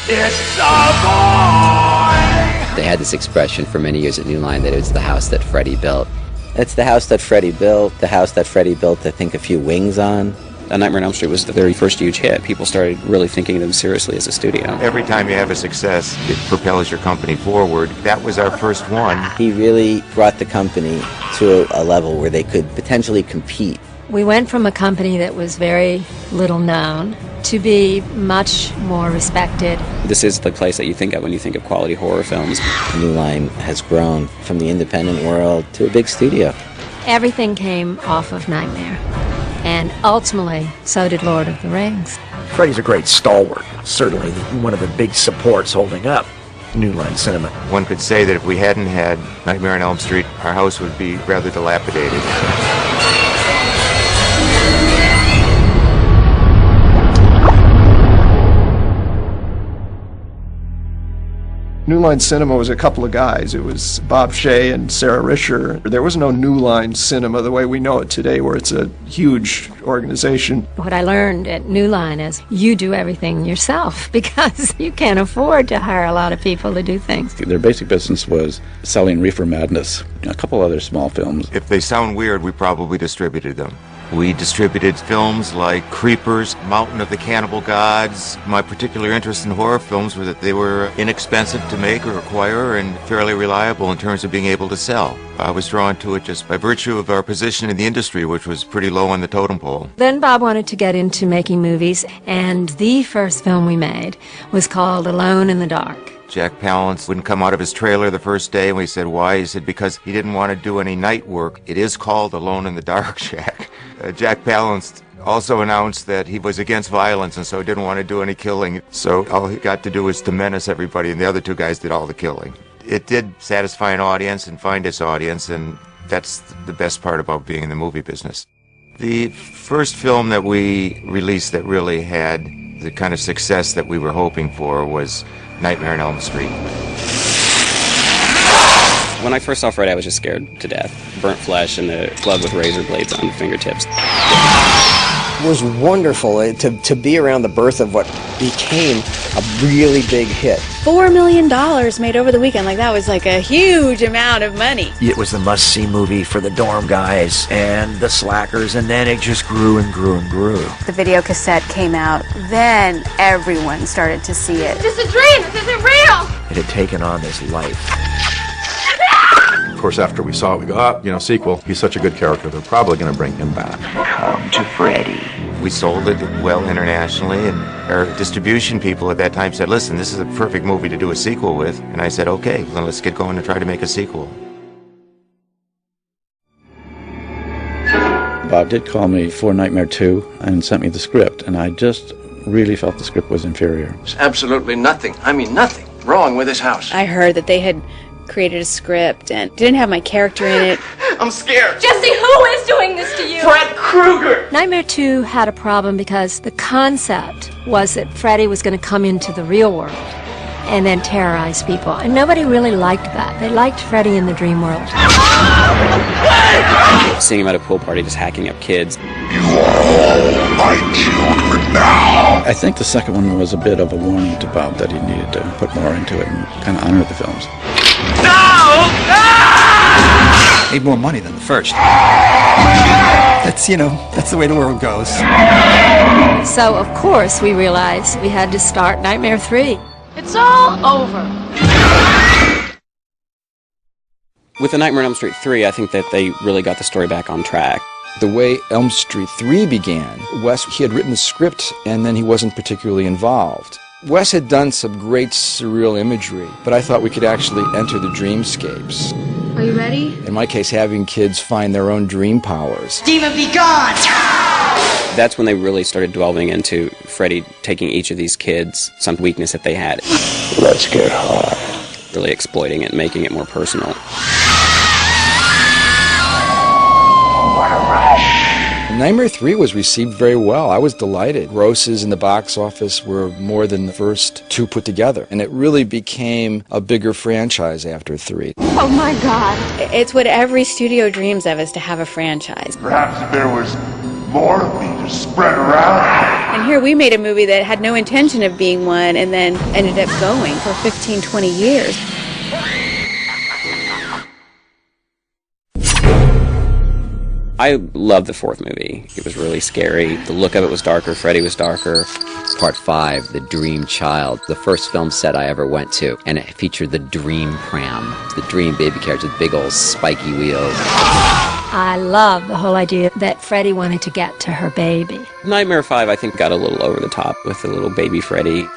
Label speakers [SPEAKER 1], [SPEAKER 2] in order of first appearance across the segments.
[SPEAKER 1] It's a boy!
[SPEAKER 2] They had this expression for many years at New Line that it was the house that Freddy built.
[SPEAKER 3] It's the house that Freddy built, I think, a few wings on.
[SPEAKER 4] A Nightmare on Elm Street was the very first huge hit. People started really thinking of them seriously as a studio.
[SPEAKER 5] Every time you have a success, it propels your company forward. That was our first one.
[SPEAKER 3] He really brought the company to a level where they could potentially compete.
[SPEAKER 6] We went from a company that was very little known to be much more respected.
[SPEAKER 4] This is the place that you think of when you think of quality horror films.
[SPEAKER 3] New Line has grown from the independent world to a big studio.
[SPEAKER 6] Everything came off of Nightmare. And ultimately, so did Lord of the Rings.
[SPEAKER 7] Freddy's a great stalwart, certainly one of the big supports holding up New Line Cinema.
[SPEAKER 5] One could say that if we hadn't had Nightmare on Elm Street, our house would be rather dilapidated.
[SPEAKER 8] New Line Cinema was a couple of guys. It was Bob Shea and Sarah Risher. There was no New Line Cinema the way we know it today, where it's a huge organization.
[SPEAKER 6] What I learned at New Line is you do everything yourself because you can't afford to hire a lot of people to do things.
[SPEAKER 9] Their basic business was selling Reefer Madness, a couple other small films.
[SPEAKER 5] If they sound weird, we probably distributed them. We distributed films like Creepers, Mountain of the Cannibal Gods. My particular interest in horror films was that they were inexpensive to make or acquire and fairly reliable in terms of being able to sell. I was drawn to it just by virtue of our position in the industry, which was pretty low on the totem pole.
[SPEAKER 6] Then Bob wanted to get into making movies, and the first film we made was called Alone in the Dark.
[SPEAKER 5] Jack Palance wouldn't come out of his trailer the first day, and we said, why? He said, because he didn't want to do any night work. It is called Alone in the Dark, Jack. Jack Palance also announced that he was against violence and so didn't want to do any killing. So all he got to do was to menace everybody, and the other two guys did all the killing. It did satisfy an audience and find its audience, and that's the best part about being in the movie business. The first film that we released that really had the kind of success that we were hoping for was Nightmare on Elm Street.
[SPEAKER 4] When I first saw Freddy, I was just scared to death. Burnt flesh and a glove with razor blades on the fingertips.
[SPEAKER 7] It was wonderful to be around the birth of what became a really big hit.
[SPEAKER 10] $4 million made over the weekend. Like, that was like a huge amount of money.
[SPEAKER 7] It was the must-see movie for the dorm guys and the slackers, and then it just grew and grew and grew.
[SPEAKER 10] The video cassette came out, then everyone started to see it.
[SPEAKER 11] This is a dream! This isn't real!
[SPEAKER 7] It had taken on this life.
[SPEAKER 12] Of course, after we saw it, we go, sequel. He's such a good character, they're probably going to bring him back.
[SPEAKER 3] Come to Freddy.
[SPEAKER 5] We sold it well internationally, and our distribution people at that time said, listen, this is a perfect movie to do a sequel with. And I said, okay, then let's get going and try to make a sequel.
[SPEAKER 9] Bob did call me for Nightmare 2 and sent me the script, and I just really felt the script was inferior.
[SPEAKER 13] There's absolutely nothing, nothing wrong with this house.
[SPEAKER 10] I heard that they had created a script and didn't have my character in it.
[SPEAKER 13] I'm scared.
[SPEAKER 11] Jesse, who is doing this to you?
[SPEAKER 13] Fred Krueger!
[SPEAKER 6] Nightmare 2 had a problem because the concept was that Freddy was going to come into the real world and then terrorize people. And nobody really liked that. They liked Freddy in the dream world.
[SPEAKER 4] Seeing him at a pool party just hacking up kids.
[SPEAKER 1] You are all my children now.
[SPEAKER 9] I think the second one was a bit of a warning to Bob that he needed to put more into it and kind of honor the films.
[SPEAKER 14] Made more money than the first. That's the way the world goes.
[SPEAKER 6] So, of course, we realized we had to start Nightmare 3.
[SPEAKER 11] It's all over.
[SPEAKER 4] With The Nightmare on Elm Street 3, I think that they really got the story back on track.
[SPEAKER 15] The way Elm Street 3 began, Wes, he had written the script and then he wasn't particularly involved. Wes had done some great surreal imagery, but I thought we could actually enter the dreamscapes.
[SPEAKER 10] Are you ready?
[SPEAKER 15] In my case, having kids find their own dream powers.
[SPEAKER 11] Demon be gone!
[SPEAKER 4] That's when they really started delving into Freddy taking each of these kids, some weakness that they had.
[SPEAKER 3] Let's get hard.
[SPEAKER 4] Really exploiting it, making it more personal.
[SPEAKER 15] Nightmare 3 was received very well. I was delighted. Grosses in the box office were more than the first two put together. And it really became a bigger franchise after 3.
[SPEAKER 10] Oh my God. It's what every studio dreams of, is to have a franchise.
[SPEAKER 1] Perhaps if there was more of me to spread around.
[SPEAKER 10] And here we made a movie that had no intention of being one and then ended up going for 15, 20 years.
[SPEAKER 4] I loved the fourth movie. It was really scary. The look of it was darker. Freddy was darker.
[SPEAKER 2] Part 5, The Dream Child, the first film set I ever went to, and it featured the Dream Pram, the dream baby carriage with big old spiky wheels.
[SPEAKER 6] I love the whole idea that Freddy wanted to get to her baby.
[SPEAKER 4] Nightmare 5, I think, got a little over the top with the little baby Freddy.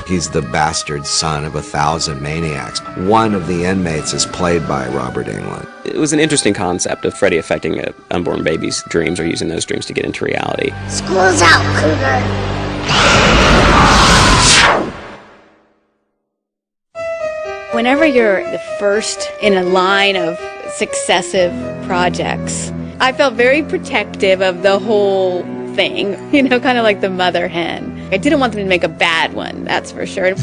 [SPEAKER 16] He's the bastard son of 1,000 maniacs. One of the inmates is played by Robert Englund.
[SPEAKER 4] It was an interesting concept of Freddy affecting an unborn baby's dreams or using those dreams to get into reality.
[SPEAKER 11] School's out, Cougar.
[SPEAKER 10] Whenever you're the first in a line of successive projects, I felt very protective of the whole thing, you know, kind of like the mother hen. I didn't want them to make a bad one, that's for sure.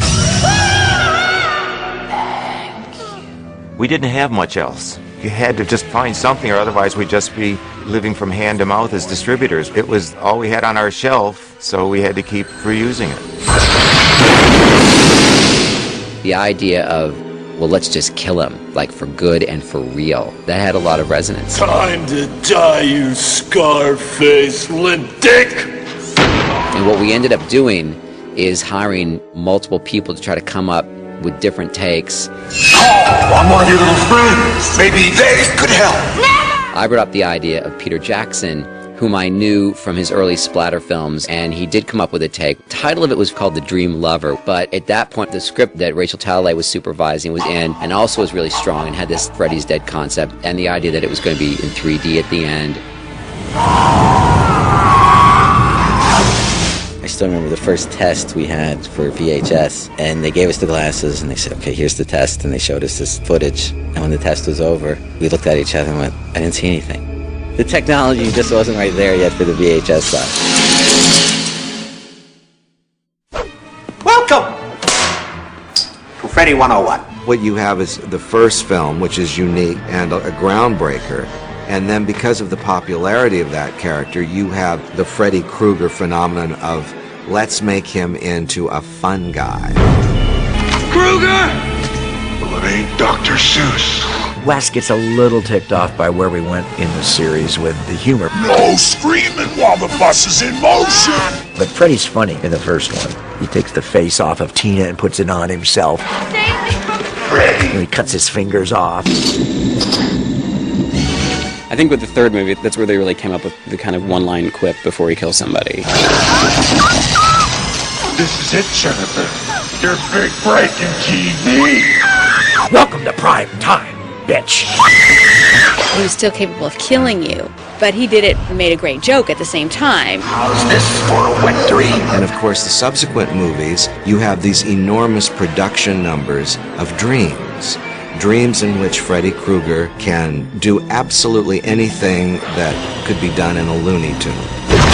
[SPEAKER 5] We didn't have much else. You had to just find something, or otherwise we'd just be living from hand to mouth as distributors. It was all we had on our shelf, so we had to keep reusing it.
[SPEAKER 2] The idea of, well, let's just kill him, like for good and for real, that had a lot of resonance.
[SPEAKER 1] Time to die, you scar-faced limp dick!
[SPEAKER 2] And what we ended up doing is hiring multiple people to try to come up with different takes.
[SPEAKER 1] I'm one of your little friends. Maybe they could help.
[SPEAKER 2] I brought up the idea of Peter Jackson, whom I knew from his early splatter films, and he did come up with a take. The title of it was called The Dream Lover, but at that point the script that Rachel Talalay was supervising was in, and also was really strong and had this Freddy's Dead concept, and the idea that it was going to be in 3D at the end.
[SPEAKER 3] I still remember the first test we had for VHS, and they gave us the glasses, and they said, okay, here's the test, and they showed us this footage, and when the test was over, we looked at each other and went, I didn't see anything. The technology just wasn't right there yet for the VHS side.
[SPEAKER 16] Welcome to Freddy 101. What you have is the first film, which is unique and a groundbreaker. And then because of the popularity of that character, you have the Freddy Krueger phenomenon of let's make him into a fun guy.
[SPEAKER 1] Krueger! Well, it ain't Dr. Seuss.
[SPEAKER 14] Wes gets a little ticked off by where we went in the series with the humor.
[SPEAKER 1] No screaming while the bus is in motion!
[SPEAKER 14] But Freddy's funny in the first one. He takes the face off of Tina and puts it on himself.
[SPEAKER 1] Freddy!
[SPEAKER 14] And he cuts his fingers off.
[SPEAKER 4] I think with the third movie, that's where they really came up with the kind of one-line quip before he kills somebody.
[SPEAKER 1] This is it, Jennifer. Your big break in TV.
[SPEAKER 14] Welcome to prime time, bitch.
[SPEAKER 10] He was still capable of killing you, but he did it and made a great joke at the same time.
[SPEAKER 1] How's this for a wet dream?
[SPEAKER 16] And of course, the subsequent movies, you have these enormous production numbers of dreams. Dreams in which Freddy Krueger can do absolutely anything that could be done in a Looney Tune.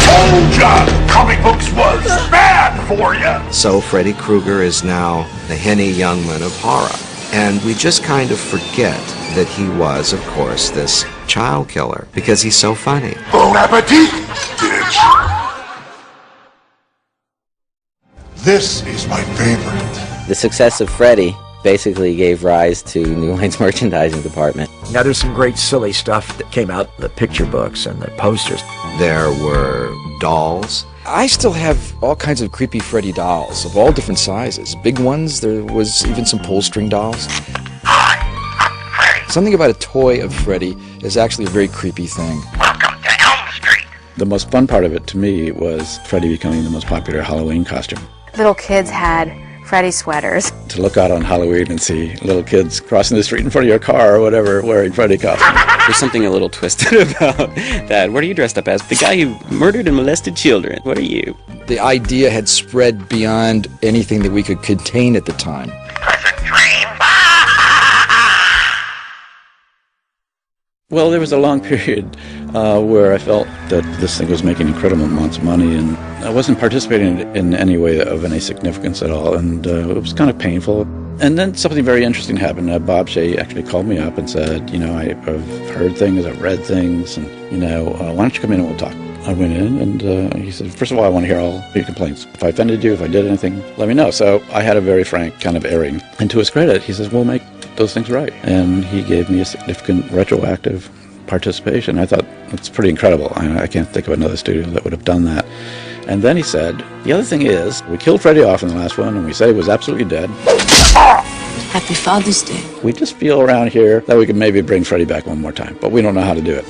[SPEAKER 1] Told ya! Comic books was bad for ya!
[SPEAKER 16] So Freddy Krueger is now the Henny Youngman of horror. And we just kind of forget that he was, of course, this child killer, because he's so funny.
[SPEAKER 1] Bon appetit, bitch! This is my favorite.
[SPEAKER 3] The success of Freddy basically gave rise to New Line's merchandising department.
[SPEAKER 14] Now there's some great silly stuff that came out, the picture books and the posters.
[SPEAKER 16] There were dolls.
[SPEAKER 15] I still have all kinds of creepy Freddy dolls of all different sizes. Big ones, there was even some pull string dolls. Something about a toy of Freddy is actually a very creepy thing.
[SPEAKER 9] The most fun part of it to me was Freddy becoming the most popular Halloween costume.
[SPEAKER 10] Little kids had Freddy sweaters.
[SPEAKER 9] To look out on Halloween and see little kids crossing the street in front of your car or whatever wearing Freddy costumes.
[SPEAKER 4] There's something a little twisted about that. What are you dressed up as? The guy who murdered and molested children. What are you?
[SPEAKER 15] The idea had spread beyond anything that we could contain at the time.
[SPEAKER 9] Well, there was a long period where I felt that this thing was making incredible amounts of money, and I wasn't participating in any way of any significance at all, and it was kind of painful. And then something very interesting happened. Bob Shea actually called me up and said, you know, I've heard things, I've read things, and why don't you come in and we'll talk. I went in and he said, first of all, I want to hear all your complaints. If I offended you, if I did anything, let me know. So I had a very frank kind of airing. And to his credit, he says, we'll make those things right. And he gave me a significant retroactive participation. I thought, that's pretty incredible. I can't think of another studio that would have done that. And then he said, the other thing is, we killed Freddy off in the last one, and we said he was absolutely dead.
[SPEAKER 17] Happy Father's Day.
[SPEAKER 9] We just feel around here that we could maybe bring Freddy back one more time, but we don't know how to do it.